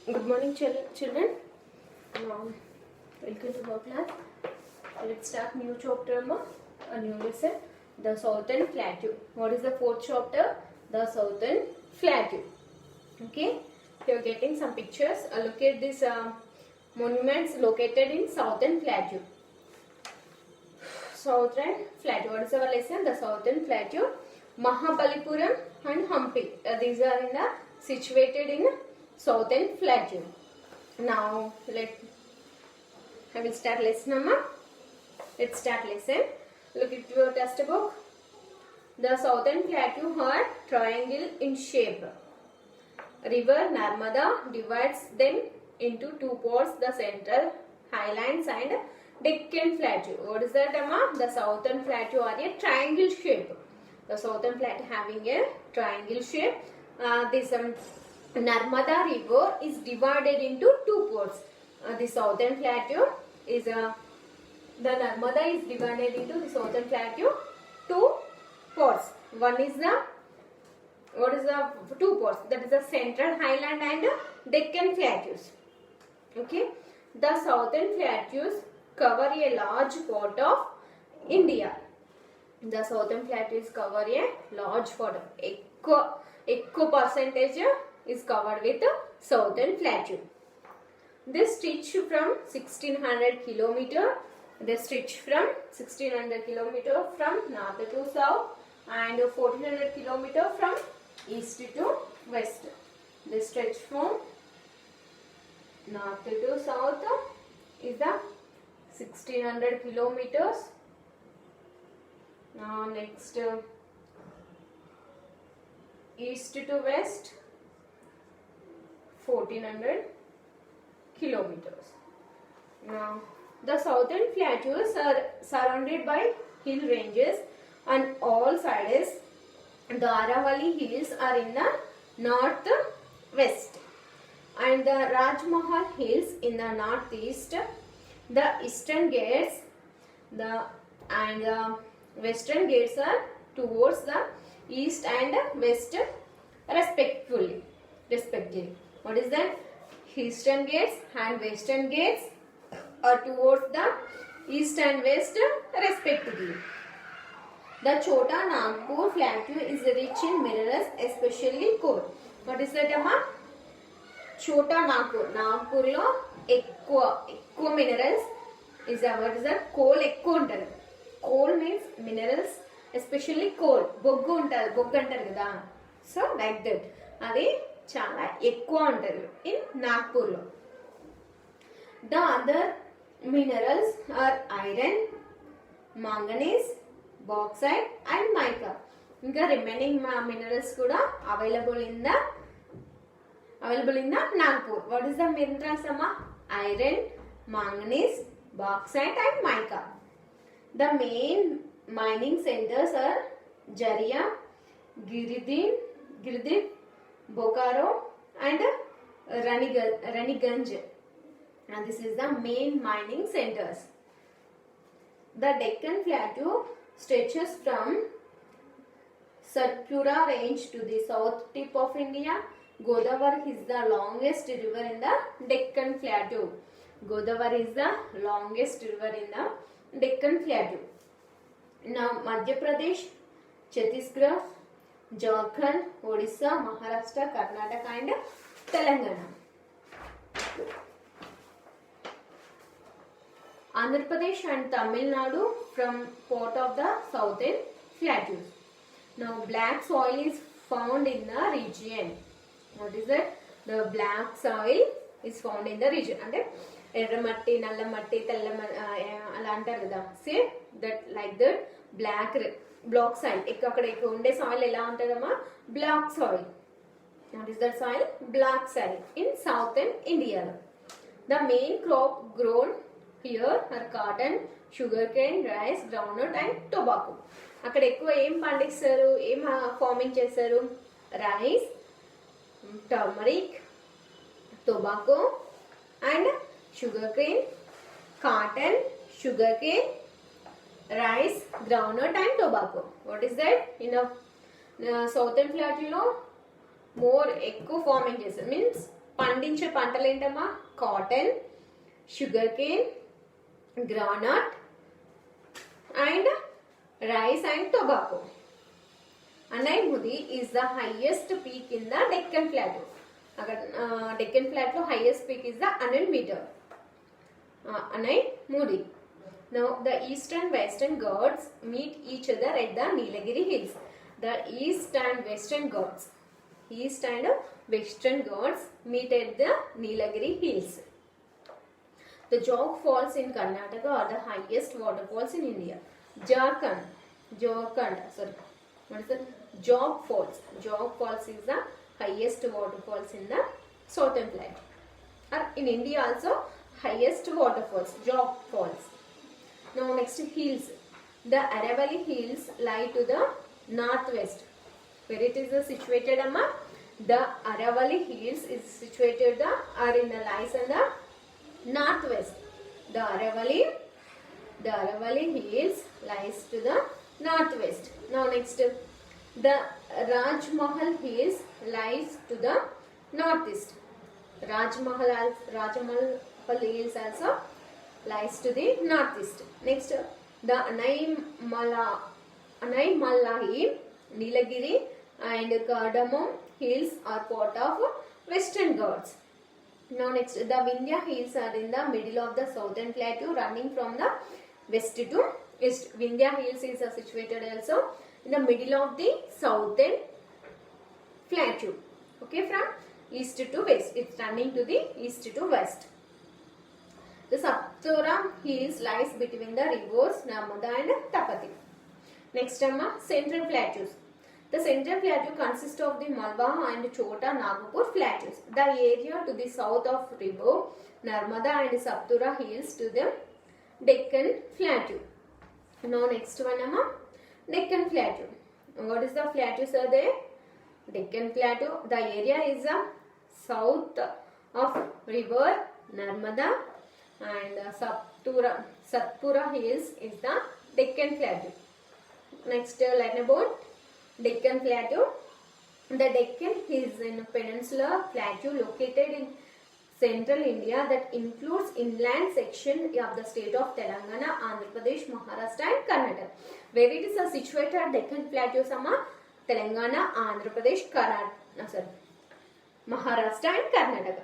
Good morning, children. Welcome to our class. Let's start new chapter, a new lesson. The Southern Plateau. What is the fourth chapter? The Southern Plateau. Okay. You're getting some pictures. Look at these monuments located in Southern Plateau. Southern Plateau. What is our lesson? The Southern Plateau. Mahabalipuram and Hampi. These are situated in Southern Plateau. Now I will start lesson, Amma. Let's start lesson. Look at your textbook. The Southern Plateau are triangle in shape. River Narmada divides them into two parts: the Central Highlands and Deccan Plateau. What is that, Amma? The Southern Plateau are a triangle shape. The Southern Plateau having a triangle shape. This Narmada river is divided into two parts. The Southern Plateau is the Narmada is divided into the Southern Plateau two parts. One is the two parts, that is the Central Highland and Deccan Plateaus. Okay, the Southern Plateaus cover a large part of India. The Southern Plateaus cover a large part of equal percentage is covered with the Southern Plateau. They stretch from 1600 kilometer. They stretch from 1600 kilometer from north to south and 1400 kilometer from east to west. They stretch from north to south is the 1600 kilometers. Now next east to west 1400 kilometers. Now the Southern Plateaus are surrounded by hill ranges on all sides. The Aravalli Hills are in the northwest and the Rajmahal Hills in the northeast. The eastern gates and the western gates are towards the east and west respectively. What is that? Eastern gates and western gates are towards the east and west respectively. The Chota Nagpur Plateau is rich in minerals, especially coal. What is that, Amma? Chota Nagpur. Nagpur lo ఎక్కువ minerals is what is that? Coal ఎక్కువ ఉంటుంది. Coal means minerals, especially coal. బొగ్గు ఉంటుంది, బొగ్గు అంటారు కదా. So like that. అది చాలా ఎక్కువ ఉంటుంది in Nagpur లో. The other minerals are iron, manganese, bauxite and mica. ఇంకా రిమైనింగ్ minerals కూడా available in the Nagpur. What is the minerals, Amma? Iron, manganese, bauxite and mica. The main mining centers are Jharia, Giridih, Bokaro and Raniganj. And this is the main mining centers. The Deccan Plateau stretches from Satpura range to the south tip of India. Godavari is the longest river in the Deccan Plateau. Godavari is the longest river in the Deccan Plateau. Now Madhya Pradesh, Chhattisgarh, Jharkhand, Odisha, Maharashtra, Karnataka and Telangana. Andhra Pradesh and Tamil Nadu from part of the Southern Plateaus. Now black soil is found in the region. What is it? The black soil is found in the region. అంటే ఎర్ర మట్టి, నల్ల మట్టి, తెల్ల అలా అంటారు కదా. Say that like that black soil. అక్కడ ఎక్కువ ఉండే సాయిల్ ఎలా ఉంటుందమ్మా? Black soil. What is that soil? Black soil in southern India. The main crop grown here are cotton, sugarcane, rice, groundnut and tobacco. అక్కడ ఎక్కువ ఏం పండిస్తారు, ఏం ఫార్మింగ్ చేస్తారు? Rice, turmeric, tobacco and sugarcane, cotton, sugarcane, rice, groundnut and tobacco. What is that? In a southern Plateau, more ఎక్కువ farming చేస్తారు. Means పండించే పంటలు ఏంటమ్మా? Cotton, sugar cane, groundnut and rice and tobacco. Anaimudi is the highest peak in the Deccan Plateau. Deccan Plateau highest peak is the 100 meter. Anaimudi. Now the east and western Ghats meet each other at the Nilagiri hills. The east and western Ghats meet at the Nilagiri hills. The Jog Falls in Karnataka are the highest waterfalls in India. Jog Falls. Jog Falls is the highest waterfalls in the southern plateau. In India also highest waterfalls, Jog Falls. Now next hills. The Aravalli Hills lie to the northwest. Where it is situated, amma? The Aravalli Hills is situated lies in the northwest. The Aravalli Hills lies to the northwest. Now next, the Rajmahal Hills lies to the northeast. Rajmahal Hills also lies to the northeast. Next, the Anaimallahi, Nilagiri and Cardamom Hills are part of Western Ghats. Now next, the Vindhya Hills are in the middle of the southern plateau, running from the west to east. Vindhya Hills is situated also in the middle of the southern plateau. Okay, from east to west, it's running to the east to west. The Satpura Hills lies between the rivers Narmada and Tapati. Next, central plateaus. The central plateau consists of the Malwa and Chota Nagpur plateaus. The area to the south of river Narmada and Satpura Hills to the Deccan Plateau. Now next one, Deccan Plateau. What is the plateaus are there? Deccan Plateau. The area is south of river Narmada and Satpura Hills is the Deccan Plateau. Next, learn about Deccan Plateau. The Deccan is a peninsular plateau located in central India that includes inland section of the state of Telangana, Andhra Pradesh, Maharashtra and Karnataka. Where it is situated, Deccan Plateau sama Telangana, Andhra Pradesh, Maharashtra and Karnataka.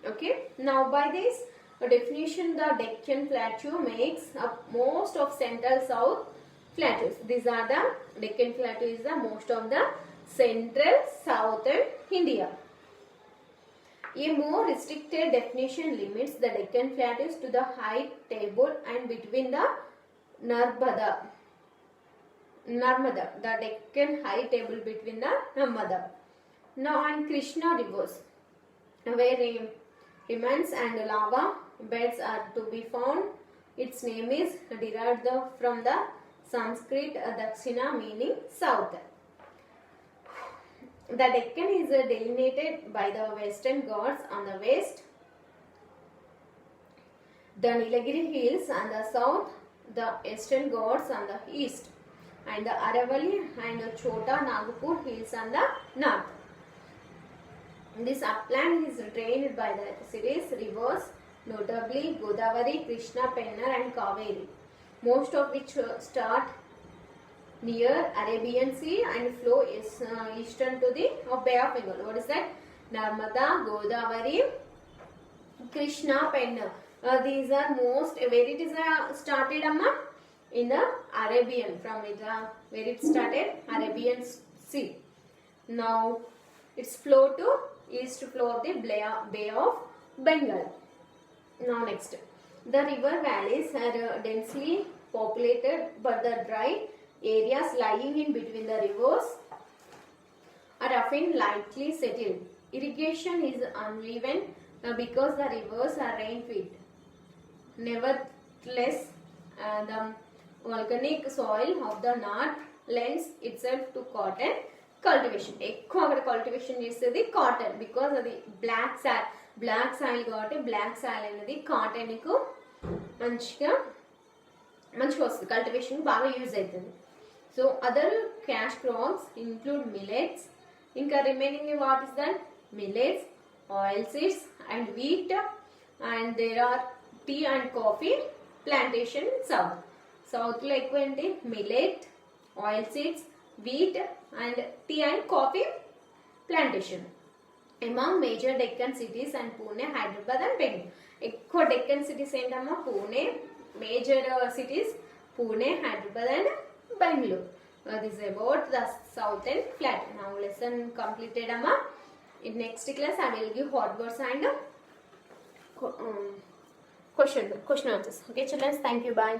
Okay. Now by this definition, the Deccan Plateau makes up most of central south plateaus. These are the Deccan Plateau is the most of the central southern India. A more restricted definition limits the Deccan Plateaus to the high table and between the Narmada, the Deccan high table between the Narmada. Now on Krishna rivers, where remnants and lava beds are to be found. Its name is derived from the Sanskrit Dakshina, meaning south. The Deccan is delineated by the Western Ghats on the west, the Nilagiri Hills on the south, the Eastern Ghats on the east, and the Aravalli and Chota Nagpur Hills on the north. This upland is drained by the series rivers, notably Godavari, Krishna, Pennar and Kaveri, most of which start near Arabian Sea and flow eastern to the Bay of Bengal. What is that? Narmada, Godavari, Krishna, Pennar. These are most, where it is started, in the Arabian, from it, where it started, Arabian Sea. Now its flow to east flow of the Bay of Bengal. Now next, the river valleys are densely populated, but the dry areas lying in between the rivers are often lightly settled. Irrigation is uneven because the rivers are rain-fed. Nevertheless, the volcanic soil of the north lends itself to cotton cultivation. ఎక్కువ అక్కడ cultivation చేసేది cotton, because అది black soil కాబట్టి black soil అనేది cotton కు మంచిగా వస్తుంది, cultivation బాగా యూజ్ అవుతుంది. So other cash crops include millets, ఇంకా remaining what is that millets, oilseeds and wheat, and there are tea and coffee plantation in south. South లో ఎక్కువ ఏంటి millet, oilseeds, wheat and tea and coffee plantation. Among major Deccan cities and Pune, Hyderabad and Bangalore. ఎక్కువ Deccan cities ఏంటమ్మా Pune, major cities Pune, Hyderabad and Bengaluru. This is about the southern flat. Now lesson completed amma. In next class I will give hot words and question answers. Okay children, thank you, bye.